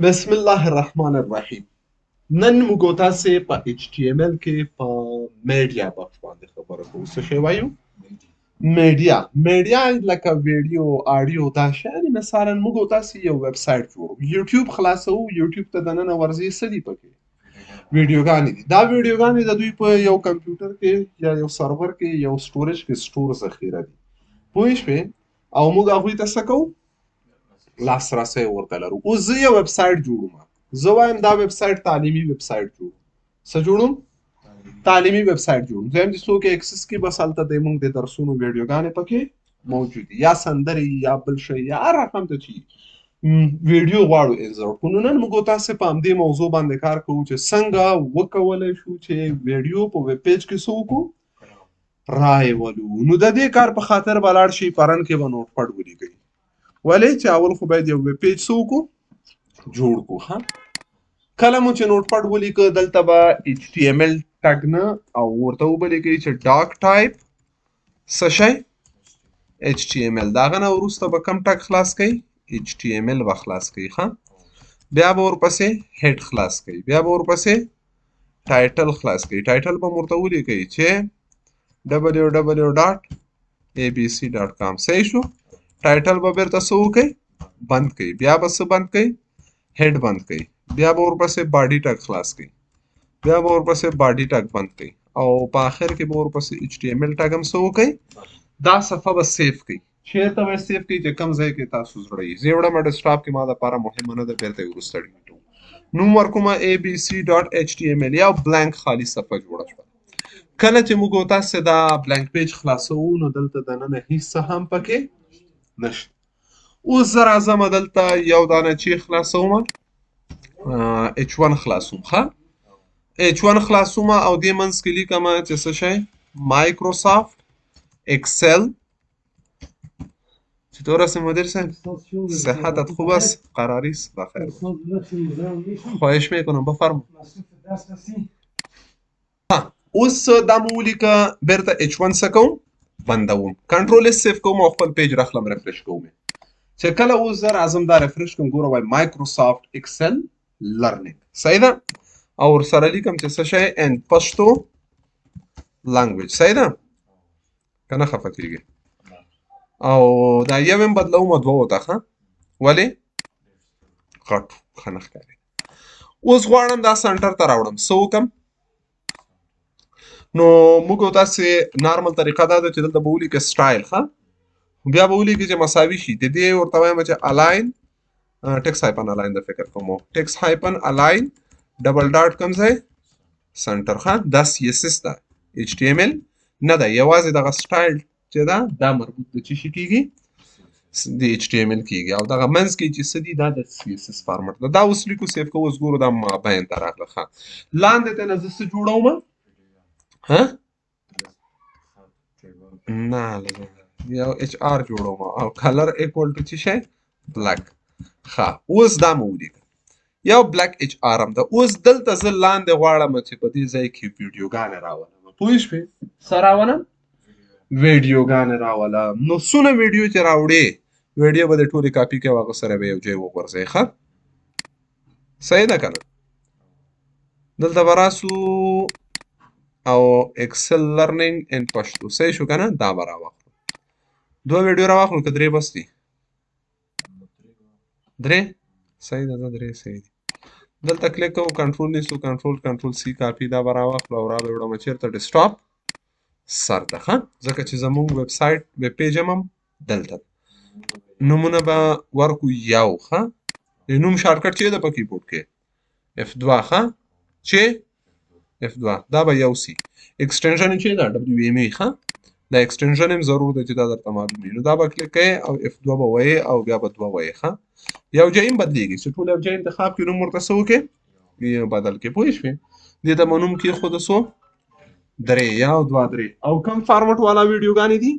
بسم الله الرحمن الرحیم. نن موږ تاسو په HTML کې په میډیا بخش باندې خبره کوو. څه شی وایو؟ میډیا لکه ویډیو، آډیو، دا شیان. مثلا موږ تاسو یو ویب سایټ جوړو، یوټیوب خلاصو، یوټیوب ته دننه ورځي څه دي پکې؟ ویډیوګانې دي. دا ویډیوګانې د دوی په یو کمپیوټر کې یا یو سرور کې یو سټوریج کې سټور ذخیره دي. پوه شوې؟ او موږ هغوی ته څه کوو؟ لاسرسی ورته لرو. اوس زه یو ویب سایټ جوړوم، زه وایم دا ویب سایټ تعلیمي ویب سایټ جوړوم. څه جوړوم؟ تعلیمي ویب سایټ جوړوم. دویم چې څوک اکسس کوي بس هلته د موږ د درسونو ویډیوګانې پکې موجود دي، یا سندرې یا بل شی یا هر رقم ته چې ویډیو غواړو انزورټ کړو. نو نن موږ تاسو په همدې موضوع باندې کار کوو چې څنګه وکولی شو چې ویډیو په ویب پیج کې څه وکړو؟ رایولو. نو د دې کار په خاطر به لاړ شئ پرن کې به نوټ پډ ولیکئ. ولې چې اول خو باید یو ویب پیج څه وکړو؟ جوړ کړو. ها، کله مو چې نوټ پډ ولیکه دلته به HTML ټګ نه او ورته ولیکئ چې ډاک ټایپ څه شی؟ HTML. د هغه نه وروسته به کوم ټګ خلاص کړئ؟ HTML به خلاص کړئ. ښه، بیا به ورپسې هیډ خلاص کړئ، بیا به ورپسې ټایټل خلاص کړئ. ټایټل به ورته ولیکئ چې www.abc.com. صحیح شو؟ ټایټل به بیرته څه وکړئ؟ بند کړئ. بیا به څه بند کړئ؟ هیډ بند کړئ. بیا به ورپسې باډي ټګ خلاص کړئ، بیا به ورپسې باډي ټګ بند کړئ، او په آخر کې به ورپسې HTML ټګ هم څه وکړئ؟ دا صفحه به سیف کړئ. چېرته به یې سیف کړئ؟ چې کوم ځای کې تاسو زړه یي. زه یې وړم ډیسکټاپ کې، ما دپاره مهمه نه ده، بیرته یې وروسته ډیلیټ کوم. نوم ورکومه abc.html. یا بلانک خالي صفحه جوړه شوه. کله چې موږ تاسو دا بلانک پیج خلاصوو نو دلته دننه هیڅ څه هم پکې نشته. اوس زه راځم دلته یو دانه چې خلاصوم، H1 خلاصوم. ښه، H1 خلاصوم او دې منځ کې لیکم چې څه شی؟ مایکروسافټ اکسل. چطور هستی مدیر صاحب؟ صحتت خوب است؟ قراری است؟ بخیر باش. خواهش میکنم بفرما. اوس دا مو ولیکه، بیرته H1 څه کوم؟ بندوم. کنټرول اس سیف کوم او خپل پیج راخلم ریفرش کوم. چې کله اوس زه راځم دا ریفرش کوم، ګوره وایي مایکروسافټ اکسل لرنینګ. صحیح ده؟ او ورسره لیکم چې څه شی؟ ان پشتو لانګویج. صحیح ده؟ که نه خفه کېږي؟ او دا یو هم بدلوم دوه ته. ښه، ولې؟ غټ ښه نه ښکاري. اوس غواړم دا سنټر ته راوړم. څه وکړم؟ نو موږ تاسې نارمل طریقه دا ده چې دلته به ولیکئ سټایل. ښه، بیا به ولیکئ چې مساوي شي. د دې ورته وایم چې الاین ټکس هایپن الاین د فکر کوم ټکس هایپن الاین ډبل ډاټ کوم ځای؟ سنټر. ښه، دا CSS ده، HTML نه ده. یوازې دغه سټایل چې ده دا مربوط د څه شي کېږي؟ د HTML کېږي. او دغه منځ کې چې څه دي دا د CSS فارمټ ده. دا اوس لیکو، سیف کوو. اوس ګورو دا مابین ته راغله. ښه، لاندې ته نه زه څه جوړوم؟ نه، یو HR جوړوم او کلر ایکوال ټو څه شی؟ بلیک. ښه، اوس دا مو ولیکه. یو بلیک HR هم ده. اوس دلته زه لاندې غواړم چې په دې ځای کې ویډیوګانې راولم. پوه شوې؟ څه راولم؟ ویډیوګانې راولم. نو څونه ویډیو چې راوړې، ویډیو به دې ټولې کاپي کوې او هغه سره به یو ځای وغورځوې. ښه، صحیح ده که نه؟ دلته به راسو او اکسل لرنینګ ان پشتو. صحیح شو که نه؟ دا به راواخلو. دوه ویډیو راواخلو که درې بس دي؟ درې؟ صحیح ده، درې صحیح دي. دلته کلیک کوو، کنټرول نیسو، کنټرول C کاپي. دا به راواخلو او را به وړم چېرته؟ ډیسکټاپ سر ته. ښه، ځکه چې زموږ ویب سایټ ویب پیج هم دلته. نومونه به ورکو یو. ښه، د نوم شارټکټ چې ده په کیبورډ کې F2. ښه، چې F2 دا به یو سي. ایکسټنشن چې ده WME. ښه، دا ایکسټنشن هم ضرور دی چې دا درته معلوم وي. نو دا به کلیک کوئ او F2 به وایې او بیا به 2 وایې. ښه، یو ځای هم بدلېږي چې ټول یو ځای انتخاب کړي، نوم ورته څه وکړې؟ بدل کړي. پوه شوې؟ دې ته به نوم کېښوده څو؟ 3 یا 2 3. او کوم فارمټ والا ویډیوګانې دي؟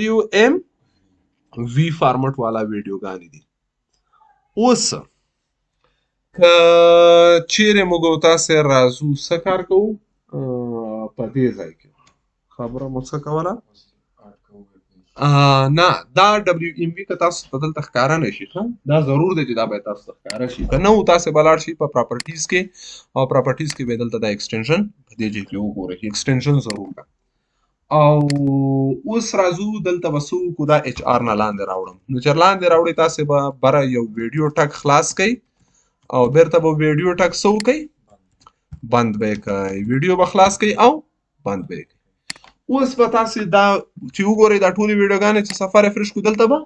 WMV فارمټ والا ویډیوګانې دي. اوس که چیرې موږ تاسې راځو څه کار کوو په دې ځای کې؟ خبره مو څه کوله؟ نه دا دبليو ام وی که تاسو ته دلته ښکاره نه شي دا ضرور دی چې دا باید تاسو ته ښکاره شي که نه تاسو به لاړ شئ په پراپرټیز کې او پراپرټیز کې به دلته دا ایکسټنشن په دې ځای کې وګورئ ایکسټنشن ضرور ده او اوس راځو دلته به څه وکړو دا اچ آر نه لاندې راوړم نو چې لاندې راوړئ تاسو به بره یو ویډیو ټک خلاص کړئ او بیرته به ویډیو ټک څه وکړئ بند به یې کړئ ویډیو به خلاص کړئ او بند به یې کړئ اوس به تاسو دا چې وګورئ دا ټولې ویډیوګانې چې صفحه ریفرش کړو دلته به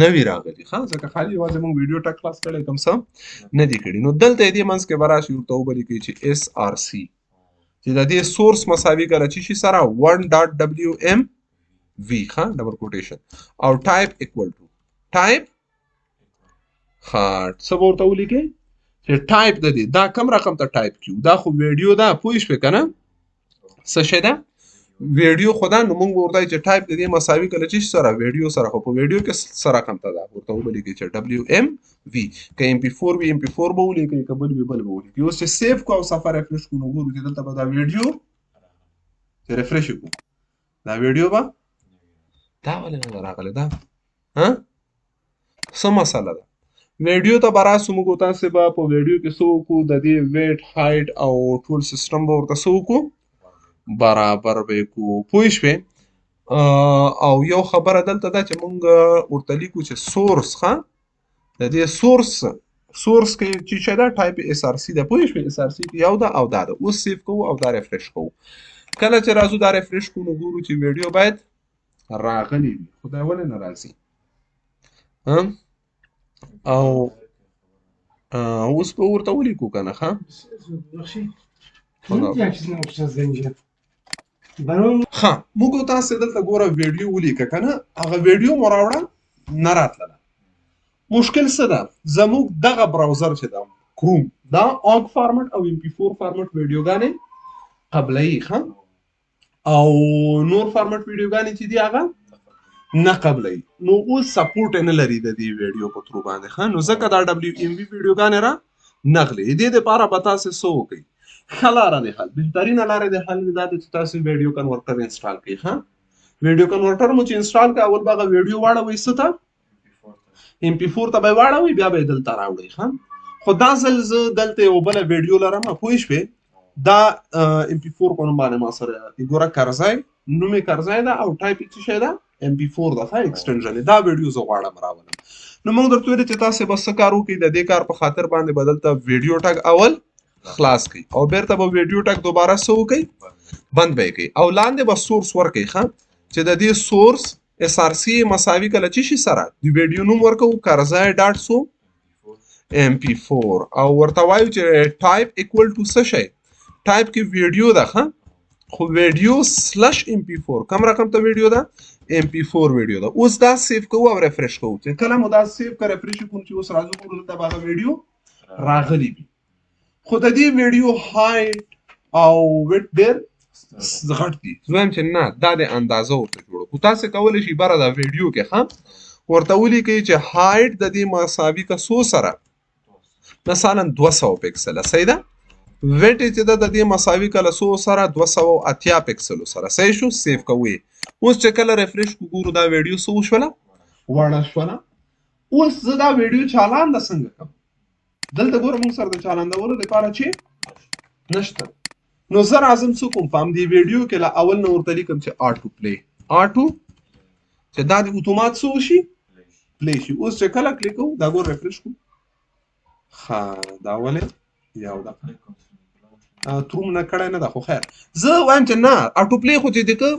نه وي راغلي ځکه خالي یوازې موږ ویډیو ټک خلاص کړی کوم څه نه دي کړي نو دلته یې دې منځ کې به راشي ورته ولیکئ چې اس آر سی چې د دې سورس مساوي کله چې شي سره 1.wm v ډبل کوټیشن او ټایپ اکوال ټو ټایپ څه به ورته ولیکئ چې ټایپ د دې دا کم رقم ته ټایپ کیو دا خو ویډیو ده پوه شوې که نه څه شی ده ویډیو خو دا نو موږ به ورته چې ټایپ د دې مساوي کله چې سره ویډیو سره خو په ویډیو کې څه رقم ته ده ورته ولیکئ چې ډبلیو ام وي که ام پی 4 وي ام پی 4 به ولیکئ که بل وي بل به ولیکئ اوس چې سیف کړو او صفحه ریفرش کړو نو ګورو چې دلته به دا ویډیو چې ریفرش وکړو دا ویډیو به دا ولې نه راغلی دا څه مسله ده ویډیو ته به راسو موږ تاسې به په ویډیو کې څه وکړو د دې ویټ هایټ او ټول سیسټم به ورته څه وکړو برابر به کو پوه شوې او یو خبره دلته ده چې مونږ ورته لیکو چې سورس د دې سورس کې چې څه ده ټایپ اس آر سی ده پوه شوې اس آر سی کې یو ده او دا ده اوس سیف کوو او دا ریفرش کوو کله چې راځو دا ریفرش کوو نو ګورو چې ویډیو باید راغلی وي خو دا ولې نه راځي او اوس به ورته ولیکو که نه موږ تاسو دلته ګوره ویډیو ولیکه کنه هغه ویډیو مو راوړه نه راتله مشکل څه ده زموږ دغه براوزر چې ده کروم دا اوګ فارمټ او ام پی 4 فارمټ ویډیوګانې قبلوي او نور فارمټ ویډیوګانې چې دي هغه نه قبلوي نو اوس سپورټ نه لري د دې ویډیو په ترو باندې نو ځکه دا ډبلیو ام وی ویډیوګانې را نغلي دې دپاره به تاسو څه وکړئ ښه لاره د حل بهترینه لاره د حل دا ده چې تاسو ویډیو کنورټر انسټال کړئ ویډیو کنورټر مو چې انسټال کړئ اول به هغه ویډیو واړوئ څه ته ام پی 4 ته به یې واړوئ بیا به یې دلته راوړئ خو دا ځل زه دلته یو بله ویډیو لرم پوه شوې دا ام پی 4 په نوم باندې ما سره ګوره کرزی نوم یې کرزی ده او ټایپ یې څه شی ده ام پی 4 ده ایکسټنشن دا ویډیو زه غواړم راولم نو موږ درته ویلي چې تاسو به څه کار وکړئ د دې کار په خاطر باندې به دلته ویډیو ټګ اول خلاص کړئ او بیرته به ویډیو ټک دوباره څه وکړئ بند به یې کړئ او لاندې به سورس ورکړئ چې د دې سورس اس آر سی مساوي کله چې شي سره د ویډیو نوم ورکوو کرزی ډاټ سو ام پی 4 او ورته وایو چې ټایپ اکول ټو څه شی ټایپ کې ویډیو ده خو ویډیو سلش ام پی 4 کم رقم ته ویډیو ده ام پی 4 ویډیو ده اوس دا سیف کوو او ریفرش کوو چې کله مو دا سیف که ریفرش کوو چې اوس راځو ګورو دلته به هغه ویډیو راغلی وي خو د دې ویډیو هایټ او ویډ ډېر غټ دي زه وایم چې نه دا د اندازه ورته جوړو خو تاسو کولی شئ بره دا ویډیو کې ورته ولیکئ چې هایټ د دې مساوي که څو سره مثلا 200 پکسله صحیح ده ویټ چې ده د دې مساوي کله څو سره 280 پکسلو سره صحیح شو سیف کوئ اوس چې کله ریفرش کو ګورو دا ویډیو څه وشوله وړه شوله اوس زه دا ویډیو چالانده څنګه کړم دلته ګوره موږ سره د چالندولو لپاره چې نشته نو زه راځم څه کوم په همدې ویډیو کې له اول نه ورته لیکم چې آټو پلی آټو چې دا د اتومات څه وشي پلی شي اوس چې کله کلیک کوو دا ګوره ریفرش کوو ښه دا ولې یو دقیقه تروم نه کړی نه ده خو خیر زه وایم چې نه آټو پلی خو چې دی که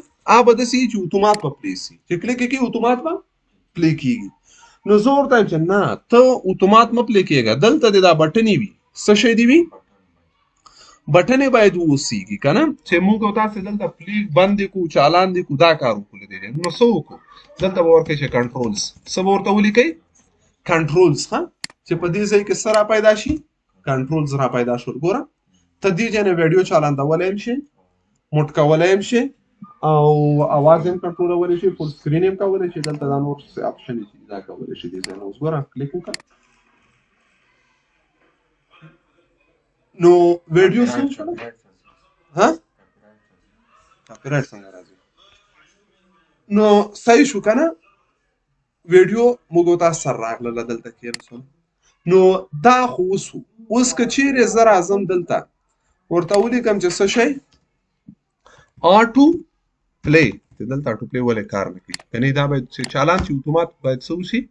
به داسې چې اتومات به پلی سي چې کلیک یې کړي اتومات به پلی کېږي نو زه ورته وایم چې نه ته اتومات مه پلی کېږه دلته دې دا بټنې وي څه شی دې وي بټنې باید واوسېږي که نه چې موږ او تاسې دلته پلی بند یې کړو چالان دې کړو دا کار وکړو دی نو څه وکړو دلته به ورکړئ چې کنټرولز څه به ورته ولیکئ کنټرولز چې په دې ځای کې څه را پیدا شي کنټرولز را پیدا شول ګوره ته دې ځای نه ویډیو چالندولی هم شي موټ کولی هم شي او اواز هم کنټرولولی شي فول سکرین هم کولی شي دلته دا نور اپشن چې دا کولی شي دې ځای نه اوس ګوره کلیک وکړه نو ویډیو څه وشوله کاپي رایټ څنګه راځي نو صحیح شو کنه ویډیو موږ تاسو سره راغله دلته کې نو دا خو اوس که چیرې زه راځم دلته ورته ولیکم چې څه شی آټو پلی چې دلته آټو پلی ولې کار نه کوي کني دا باید چې چالان چې اتومات باید څه وشي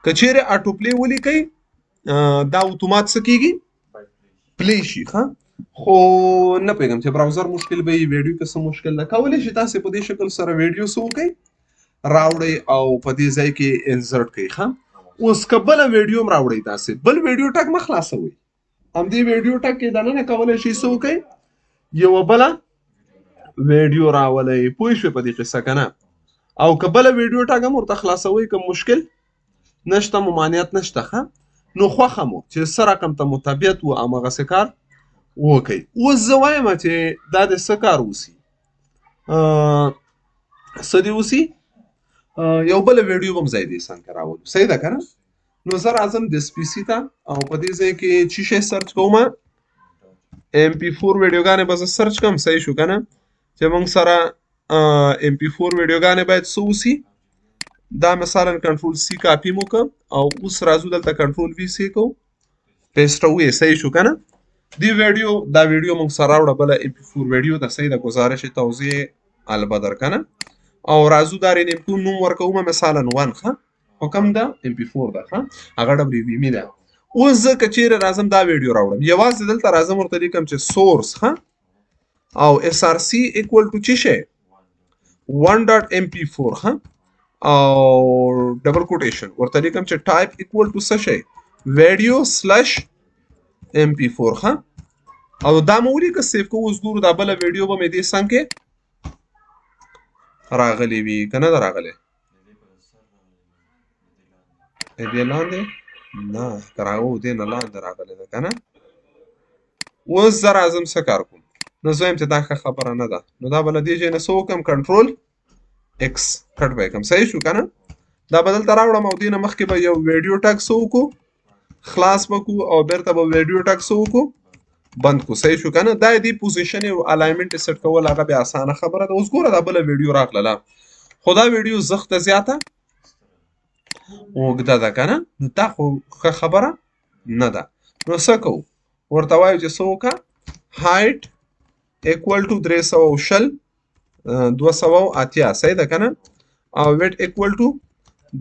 که چیرې آټو پلی ولیکئ دا اتومات څه کیږي پلی شي ښه خو نه پوهېږم چې براوزر مشکل به وي ویډیو کې څه مشکل ده کولی شي تاسې په دې شکل سره ویډیو څه وکړئ راوړئ او په دې ځای کې انسرټ کړئ ښه اوس که بله ویډیو هم راوړئ تاسې بل ویډیو ټک مه خلاصوئ همدې ویډیو ټک کې دننه کولی شئ څه وکړئ یوه بله ویډیو راولئ پوه شوې په دې قصه که نه او که بله ویډیو ټک هم ورته خلاصوئ که مشکل نشته ممانعت نشته ښه نو خوښه مو چې څه رقم ته مو طبیعت و هماغسې کار وکئ اوس زه وایم چې دا د څه کار وسي څه دې وسي یو بله ویډیو به هم ځای دې څنګ راولو صحیح ده که نه نو زه راځم د سپیسي ته او په دې ځای کې چې شی سرچ کوم MP4 ویډیوګانې به زه سرچ کوم صحیح شو که نه چې موږ سره MP4 ویډیوګانې باید څه وسي دا مثلا کنټرول سی کاپي مو کړ او اوس راځو دلته کنټرول وی سی کوو پیسټوو یې صحیح شو که نه دی دا ویډیو موږ سره راوړه بله MP4 ویډیو ده صحیح ده گزارش توضیح البدر که نه او راځو دا رینیم نوم ورکوم مثلا 1 ښه خو کوم ده MP4 ده ښه هغه WVME ده اوس زه که چیرې راځم دا ویډیو راوړم یوازې دلته راځم ورته لیکم چې سورس ښه او SRC equal to څه شی 1.MP4 ښه او ډبل کوټیشن ورته لیکم چې ټایپ equal to څه شی ویډیو سلش MP4 ښه او دا مو ولیکه سیف کوو اوس ګورو دا بله ویډیو به مې دې څنګ کې راغلی وي که نه ده راغلی دې لاندې نه که راغو دې نه لاندې راغلی ده که نه اوس زه راځم څه کار کوم نو زه وایم چې دا ښه خبره نه ده نو دا به له دې ځای نه څه وکړم کنټرول ایکس کټ به یې کړم صحیح شو که نه دا به دلته راوړم او دې نه مخکې به یو ویډیو ټک څه وکړو خلاص به کړو او بیرته به ویډیو ټک څه وکړو بند کړو صحیح شو که نه دا دې پوزیشن او الاینمنټ سیټ کول هغه بیا اسانه خبره ده اوس ګوره دا بله ویډیو راغله خو دا ویډیو زښته زیاته اوږده ده که نه نو دا خو ښه خبره نه ده نو څه کوو ورته وایو چې څه وکړه هایټ equal to 320 280 صحیح ده که نه او ویټ equal to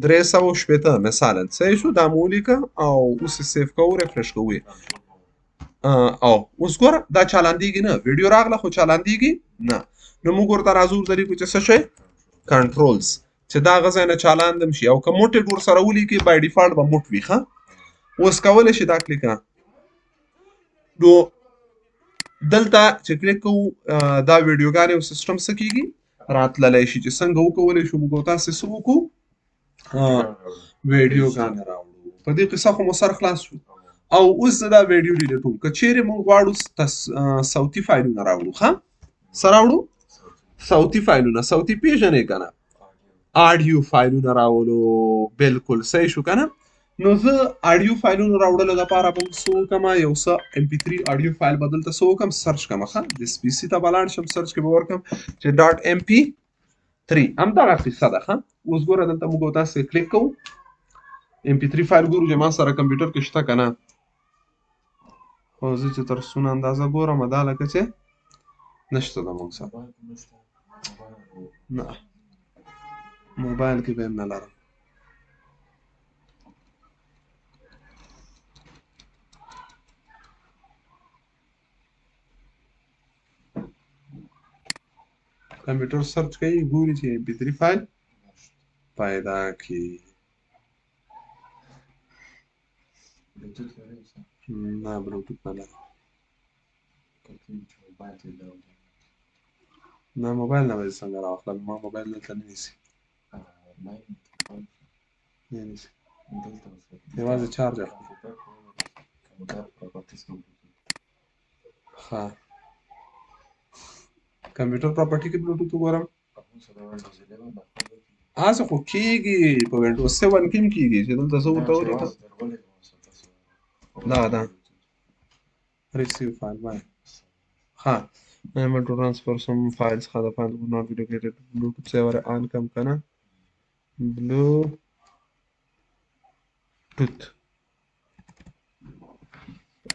380 مثلا صحیح شو دا مو ولیکه او اوس یې سیف کوو ریفرش کوو او اوس ګوره دا چالاندېږي نه ویډیو راغله خو چالاندېږي نه نو موږ ورته راځو ورته لیکو چې څه شی کنټرولز چې دا هغه ځای نه چالاند هم شي او که موټ ورسره ولیکي بای ډیفالټ به موټ وي ښه اوس کولی شي دا کلیک کړه نو دلته چې کلیک کوو دا ویډیوګانې او سیسټم څه کېږي راتللی شي چې څنګه وکولی شو موږ تاسې څه وکړو ویډیوګانې راوړو په دې قصه خو مو سر خلاص شو او اوس زه دا ویډیو ډیلیټ کوم که چیرې موږ غواړو صوتي فایلونه راوړو ښه څه راوړو صوتي فایلونه صوتي پېژنې که نه آډیو فایلونه راولو بالکل صحیح شو که نه نو زه آډیو فایلونو راوړلو دپاره به څه وکړم یو څه MP3 آډیو فایل به دلته څه وکړم سرچ کړم ښه د سپیسي ته به لاړ شم سرچ کې به ورکړم چې .mp3 همدغه قصه ده ښه اوس ګوره دلته موږ تاسې کلیک کوو MP3 فایل ګورو چې ما سره کمپیوټر کې شته که نه خو زه چې تر څونه اندازه ګورم دا لکه چې نشته ده موږ سره نه موبایل کې به هم نه لرم کمپیوټر سرچ کوي ګوري چې MP3 فایل پیدا کړي نه بلوتوث نه لرم نه موبایل نه به څنګه راواخلم ما موبایل دلته نه نیسي نه نیسي یوازې چارج اخلي ښه کمپیوټر پراپرټي کې بلوتوث وګورم هسې خو کېږي په وینډوز 7 کې هم کېږي چې دلته زه ورته ولیکم دا ریسیو فایل باندې ښه I want to transfer some files ښه the files will not be located Bluetooth saver on کم کنه Bluetooth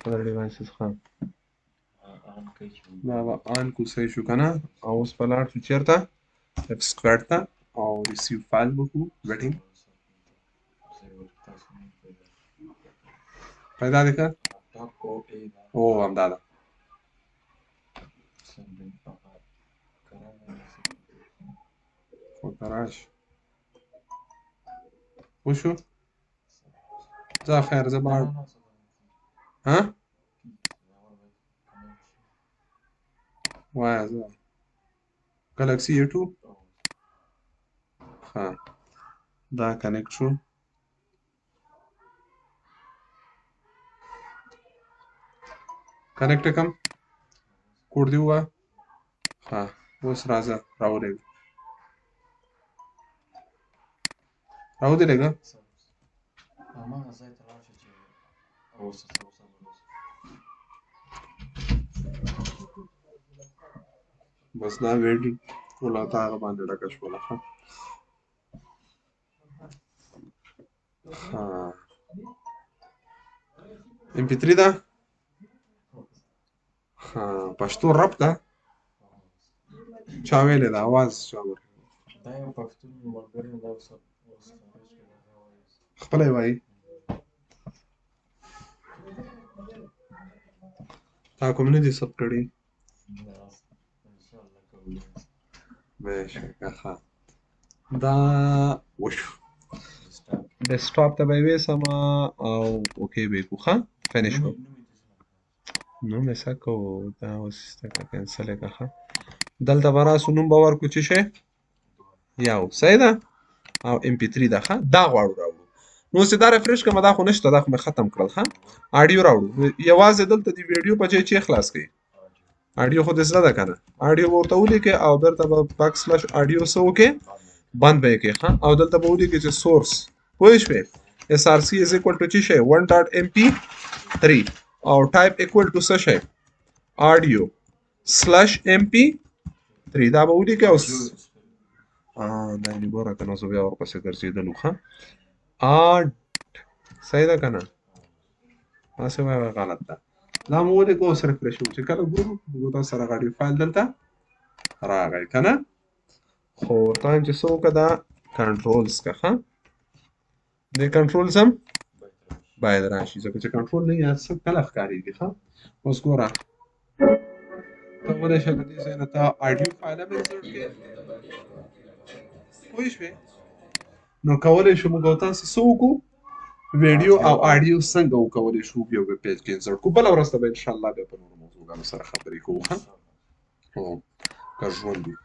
other devices ښه دا به آن کو صحیح شو کنه او اوس په لاړ شو چېرته F² ته او receive file وکړو waiting پیدا دی که او همدا ده فوتراش وشو ځه خیر زه به ها وایه زه ګلکسي A2 ښه دا کنیکټ شو کنیکټ کم کوډ دی ووایه ښه اوس راځه راولېږه راودرېږه بس دا ویډیو ټوله تا هغه باندې ډکه شوله ښه MP3 ده پښتو رپ ده چا ویلې ده اواز چا ورکړی خپله یې وایي تا کوم نه دي ثبت کړي بېشکه ښه دا وشو ډیسکټاپ ته به یې ویسمه او اوکې به یې کړو ښه فینش کړو نوم یې څه کوو دا اوس دغه کینسل یې کړه ښه دلته به راسو نوم به ورکړو څه شی یو صحیح ده او MP3 ده ښه دا غواړو راوړو نو اوس چې دا ریفرش کړم دا خو نشته دا خو مې ختم کړل ښه اډیو راوړو یوازې دلته د ویډیو په ځای چې خلاص کړئ اډیو خو دې زده ده که نه اډیو به ورته ولیکئ او بیرته به _ اډیو څه وکړئ بند به یې کړئ ښه او دلته به ولیکئ چې سورس پوه شوې SRC is equal to څه شی 1.mp3 او ټایپ equal to څه شی اډیو /mp3 دا به ولیکئ او دا یې ګوره که نه زه بیا ورپسې ګرځېدلو ښه صحیح ده که نه هسې وایه غلط ده دا مو ولیکو اوس ریفرش وکړو چې کله ګورو تاسو سره غاډیو فایل دلته راغی که نه خو ورته وایم چې څه وکړه دا کنټرولز که ښه دې کنټرولز هم باید راشي ځکه چې کنټرول نه یا څه کله ښکارېږي ښه اوس ګوره ته ولی شې د دې ځای نه ته اډیو فایل هم انسرټ کړې پوه شوې نو کولی شو موږ او تاسو څه وکړو ویډیو او اډیو څنګه وکولی شو یو ویب پیج کې انسرټ کړو بله ورځ ته به انشاءالله بیا په نورو موضوعګانو سره خبرې کوو ښه که ژوند وي